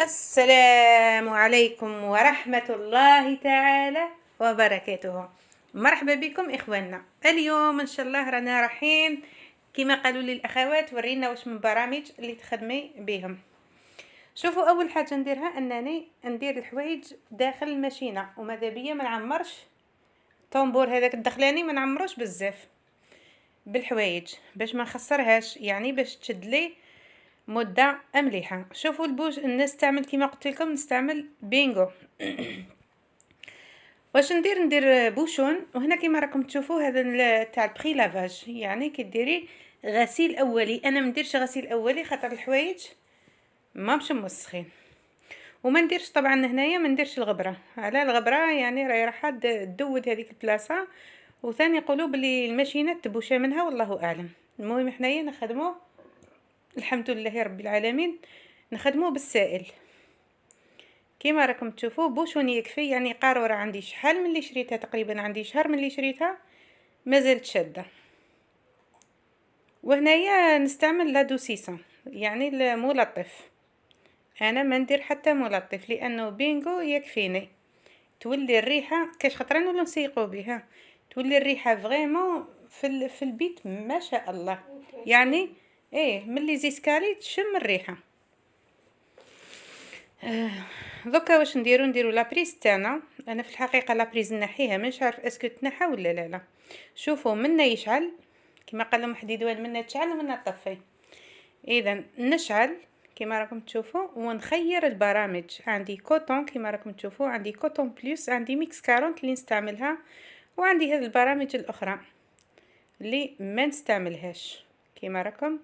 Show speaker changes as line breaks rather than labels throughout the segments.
السلام عليكم ورحمة الله تعالى وبركاته. مرحبا بكم إخواننا. اليوم إن شاء الله رانا رايحين كما قالوا لي الأخوات ورينا واش من برامج اللي تخدمي بهم. شوفوا، أول حاجة نديرها أنني ندير الحوايج داخل الماشينة، وماذا بيا ما نعمرش طنبور هذاك الدخلاني، ما نعمروش بزاف بالحوايج باش ما نخسرهاش، يعني باش تشد لي مده مليحه. شوفوا البوش نستعمل كما قلت لكم، نستعمل بينغو. واش ندير بوشون، وهنا كما راكم تشوفوا هذا تاع البخي لافاج، يعني كديري غسيل اولي. انا ما نديرش غسيل اولي خاطر الحوايج ما مش موسخين، وما نديرش طبعا هنايا ما نديرش الغبره. على الغبره يعني راهي راح تدود هذيك البلاصه، وثاني يقولوا بلي الماشينه تبوشا منها والله اعلم. المهم حنايا نخدمو الحمد لله رب العالمين، نخدمو بالسائل كيما راكم تشوفوا. بوشون يكفي، يعني قاروره عندي شحال من اللي شريتها، تقريبا عندي شهر من اللي شريتها مازالت شاده. وهنايا نستعمل لا دوسيسون، يعني الملطف. انا ما ندير حتى ملطف لانه بينغو يكفيني. تولي الريحه كاش خطره نولو نسيقو بها، تولي الريحه فريمون في البيت ما شاء الله. يعني ملي زيسكالي تشم الريحه. دوكا واش نديرو لابريز تاعنا. انا في الحقيقه لابريز نحيها، مش عارف اسكو تنحى ولا لا. شوفوا منا يشعل كما قال لهم حديدوان، منا تشعل ومنا طفي. اذا نشعل كما راكم تشوفوا ونخير البرامج. عندي كوتون كما راكم تشوفوا، عندي كوتون بلس، عندي ميكس 40 اللي نستعملها، وعندي هذه البرامج الاخرى اللي ما نستعملهاش كما راكم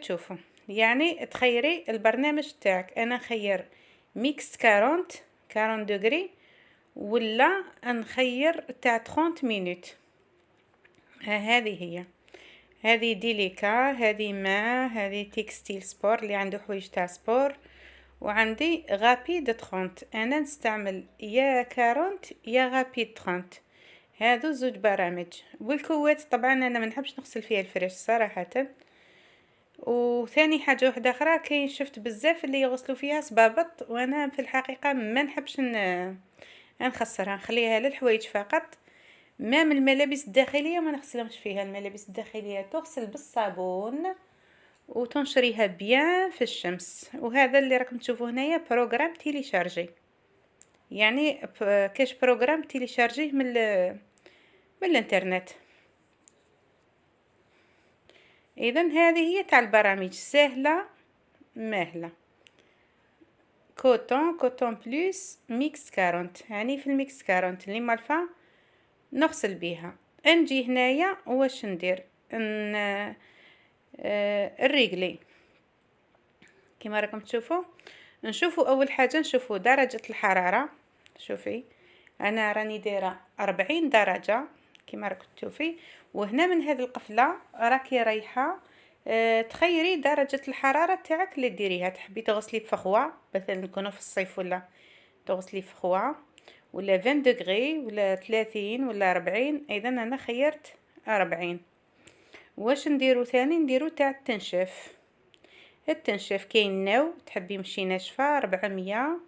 تشوفوا. يعني تخيري البرنامج تاعك. انا نخير ميكس 40 دوغري، ولا نخير تاع 30 مينوت. هذه هي، هذه ديليكا، هذه ما، هذه تكستيل سبور اللي عنده حوايج تاع سبور، وعندي غابيد 30. انا نستعمل يا 40 يا غابيد 30. هذو زوج برامج. والكوات طبعا انا ما نحبش نغسل فيها الفرش صراحه. وثاني حاجه واحده اخرى، كاين شفت بزاف اللي يغسلوا فيها صبابط، وانا في الحقيقه ما نحبش نخسرها، نخليها للحوايج فقط. ما من الملابس الداخليه ما نغسلهمش فيها. الملابس الداخليه تغسل بالصابون وتنشريها بيان في الشمس. وهذا اللي راكم تشوفوه هنايا بروغرام تيليشارجي، يعني كاش بروغرام تيليشارجيه من الانترنت. اذا هذه هي تاع البرامج سهله ماهله. كوتون بلس ميكس 40، يعني في الميكس 40 اللي مالفا نغسل بيها. نجي هنايا واش ندير، الرجلي كما راكم تشوفوا. نشوفوا اول حاجه نشوفوا درجه الحراره. شوفي انا راني دايره 40 درجه كما راكم تشوفي. وهنا من هذه القفله راكي رايحه تخيري درجه الحراره تاعك اللي ديريها. تحبي تغسلي فخوه مثلا، نكونوا في الصيف، ولا تغسلي فخوه، ولا 20 دوغري، ولا 30، ولا 40. اذا انا خيرت 40. واش نديرو ثاني، نديرو تاع التنشيف. كاين نوع تحبي مشي ناشفه 400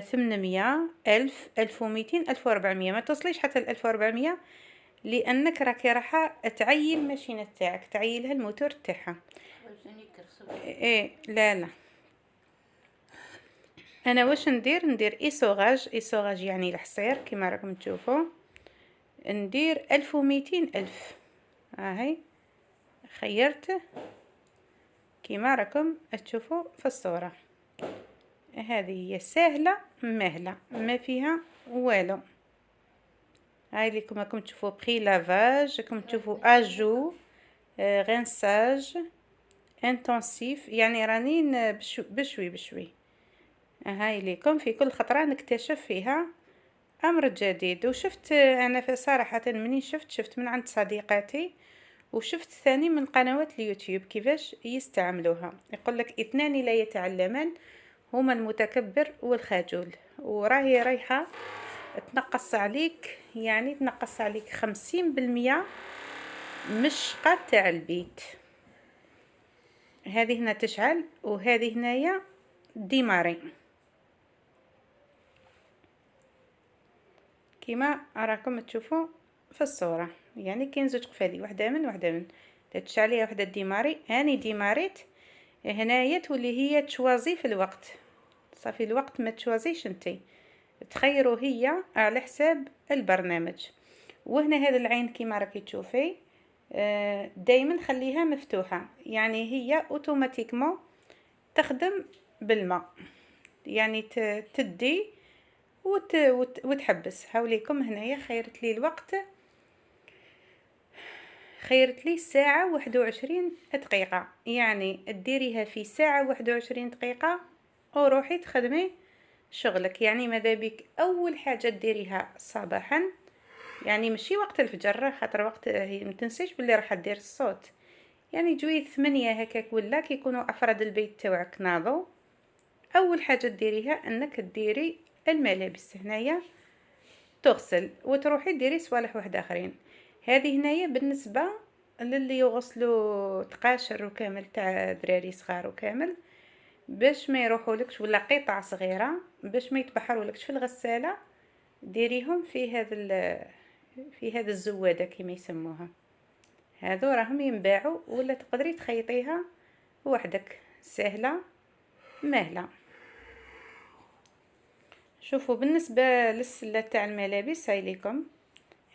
800 1000 1200 1400. ما توصليش حتى 1400 لانك راكي راح تعيل الماشينه تاعك، تعيلها الموتور تاعها. لا انا واش ندير ايسوغاج يعني الحصير كما راكم تشوفوا. ندير 1200 ألف. هاي خيرته كما راكم تشوفوا في الصورة. هذه هي سهلة مهلة ما فيها والو. هاي اللي راكم تشوفوا بخي لافاج، راكم تشوفوا اجو غنساج انتنسيف، يعني راني بشوي. هاي ليكم في كل خطرة نكتشف فيها امر جديد. وشفت انا صراحة مني شفت من عند صديقاتي، وشفت ثاني من قنوات اليوتيوب كيفاش يستعملوها. يقول لك اثنان لا يتعلمان، هما المتكبر والخجول. وراهي رايحة تنقص عليك، يعني تنقص عليك 50% مشقة تاع البيت. هذه هنا تشعل، وهذه هنايا ديماري كيما راكم تشوفوا في الصوره. يعني كاين زوج قفالي، وحده من وحده من، تشعليها وحده ديماري. اني ديماريت هنايا تولي هي تشوازي في الوقت. صافي الوقت ما تشوازيش انتي، تخيروا هي على حساب البرنامج. وهنا هذا العين كيما راكي تشوفي دائما خليها مفتوحه، يعني هي اوتوماتيكمون تخدم بالماء، يعني تدي وتحبس. هاوليكم هنايا خيرت لي الوقت، خيرت لي ساعة 21 دقيقة، يعني ديريها في ساعة 21 دقيقة وروحي تخدمي شغلك. يعني ماذا بك أول حاجة ديريها صباحا، يعني ماشي وقت الفجر، خاطر وقت هي متنسيش بلي راح دير الصوت. يعني جوي 8 هكاك ولا كيكونوا أفراد البيت تاعك ناضوا، أول حاجة ديريها أنك ديري الملابس هنايا تغسل، وتروحي ديري صوالح واحد اخرين. هذه هنايا بالنسبه للي يغسلوا تقاشر وكامل تاع دراري صغار وكامل، باش ما يروحولكش ولا قطع صغيره باش ما يتبحرولكش في الغساله، ديريهم في هذا الزواده كما يسموها. هذو راهم ينباعوا ولا تقدري تخيطيها وحدك، سهله مهله. شوفوا بالنسبه للسله تاع الملابس هاي ليكم،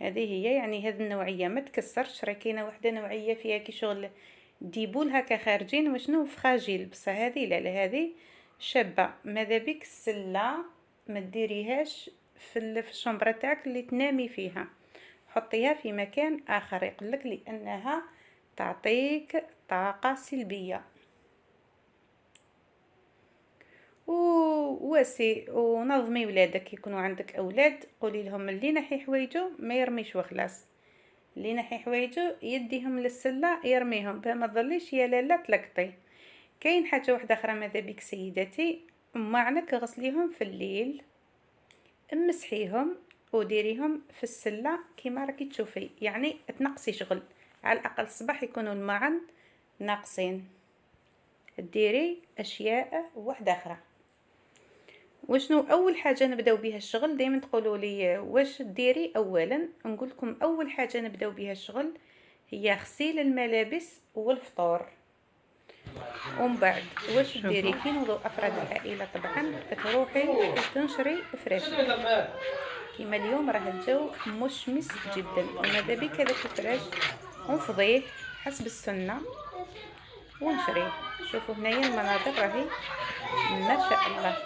هذه هي يعني هذه النوعيه ما تكسرش. راه كاينه وحده نوعيه فيها كي شغل ديبول هكا خارجين وشنو فراجيل، بصح هذه لا هذه شابه. ماذا بك السله ما ديريهاش في الشومبره تاعك اللي تنامي فيها، حطيها في مكان اخر، يقولك لانها تعطيك طاقه سلبيه. وواسي ونظمي ولادك، يكونوا عندك اولاد قولي لهم اللي نحي حوايجو ما يرميش وخلاص، اللي نحي حوايجو يديهم للسله يرميهم، ما تظليش يا لاله تلقطي. كاين حاجه واحده اخرى ماذا بك سيداتي، معنك غسليهم في الليل، امسحيهم وديريهم في السله كيما راكي تشوفي، يعني تنقصي شغل. على الاقل الصباح يكونوا المعن ناقصين، ديري اشياء واحده اخرى. وشنو اول حاجه نبداو بها الشغل؟ دائما تقولوا لي واش ديري؟ اولا نقول لكم اول حاجه نبداو بها الشغل هي غسيل الملابس والفطور، ومن بعد واش ديري كي نوضو افراد العائله طبعا تروحي تنشري فراشك. كيما اليوم راه الجو مشمس جدا، وماذا بك هذاك الفراش ونفضيه حسب السنه ونشريه. شوفوا هنايا المناظر راهي ما شاء الله،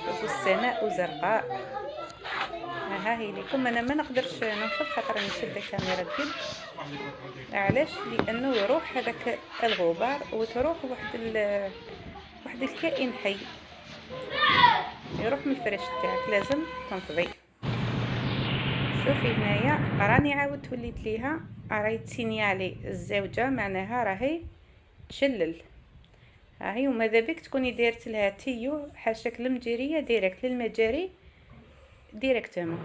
شوفوا السماء زرقاء. ها هي لكم. انا ما نقدرش ننفض خاطر نشد الكاميرا بيد، علاش؟ لانه يروح هذاك الغبار وتروح واحد الكائن حي يروح من الفراش تاعك، لازم تنفضي. شوفي هنايا راني عاودت وليت ليها، راهي تسينيالي الزوجه معناها راهي تشلل. ها هي. وماذا بك تكوني ديرت لها تيو حاشاك المجيريه ديريكت للمجاري ديريكتومون.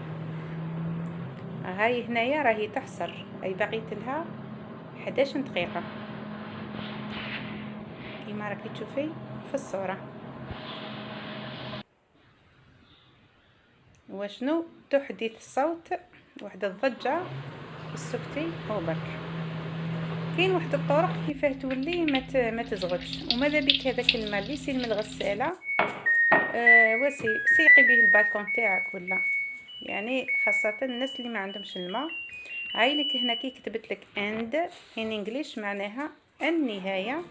هاي هنايا راهي تحصر، اي بقيت لها 11 دقيقه كيما راكي تشوفي في الصوره. وشنو تحدث صوت واحد الضجه السكتي او برك. كاين واحد الطرق كيفاه تولي ما تزغدش. وماذا بك هذاك الماء اللي يسيل من الغساله واسي سيقي به البالكون تاعك، ولا يعني خاصه الناس اللي ما عندهمش الماء. هاي لك هنا كي كتبت لك end in English معناها النهايه،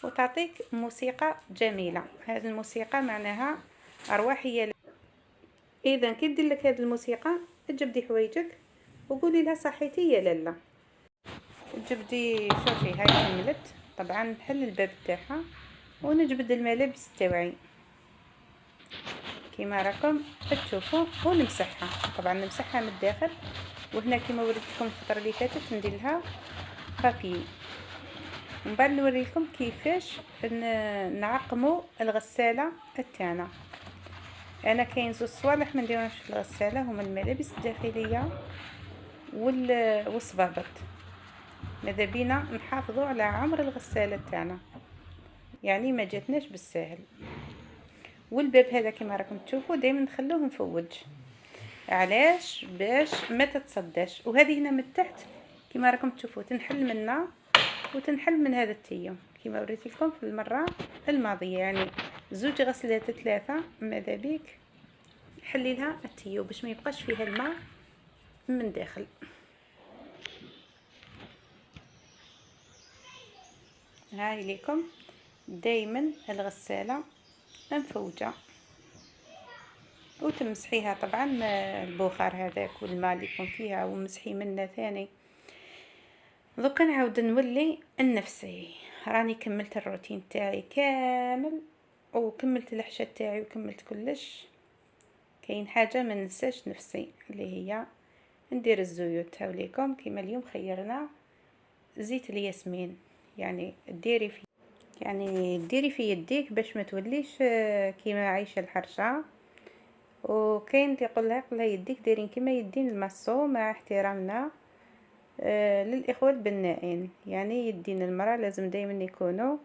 وتعطيك موسيقى جميله. هذه الموسيقى معناها ارواحيه. اذا كي دير لك هذه الموسيقى تجبدي حوايجك وقولي لها صحيتي يا لاله، جبدي. شوفي هاي كملت طبعا نحل الباب تاعها ونجبد الملابس تاوعي كيما راكم تشوفوا، ونمسحها. طبعا نمسحها من الداخل، وهنا كيما وريتكم الفتره اللي فاتت ندير لها بابي. ومن بعد نوريكم كيفاش نعقموا الغساله تاعنا. انا كاين زوج صوالح ما نديرهمش في الغساله، هما الملابس الداخليه والصبابط. ماذا بينا نحافظوا على عمر الغساله تاعنا، يعني ما جاتناش بالساهل. والباب هذا كما راكم تشوفوا دائما نخلوه مفوج، علاش؟ باش ما تتصداش. وهذه هنا من تحت كما راكم تشوفوا تنحل منا وتنحل من هذا التيو كما وريت لكم في المره الماضيه، يعني زوج غسلات 3 ماذا بيك حلي لها التيو باش ما يبقاش فيها الماء من داخل. هاي ليكم دايما الغساله مفوجه، وتمسحيها طبعا البخار هذاك والماء اللي يكون فيها ومسحي منه ثاني. دوكا نعاود نولي النفسي. راني كملت الروتين تاعي كامل وكملت الحشا تاعي وكملت كلش. كاين حاجه ما ننساش نفسي اللي هي ندير الزيوت. هاوليكم كيما اليوم خيرنا زيت الياسمين، يعني ديري في يديك باش ما توليش كيما عايشه الحرشه. وكاين اللي يقول لها يديك دايرين كيما يدين الماسو، مع احترامنا للاخوه البنائين. يعني يدين المراه لازم دائما يكونوا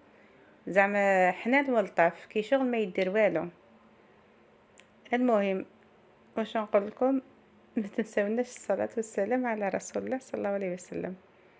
زعما حنان والطاف كي شغل ما يدير والو. المهم واش نقول لكم، ما تنساوناش الصلاه والسلام على رسول الله صلى الله عليه وسلم.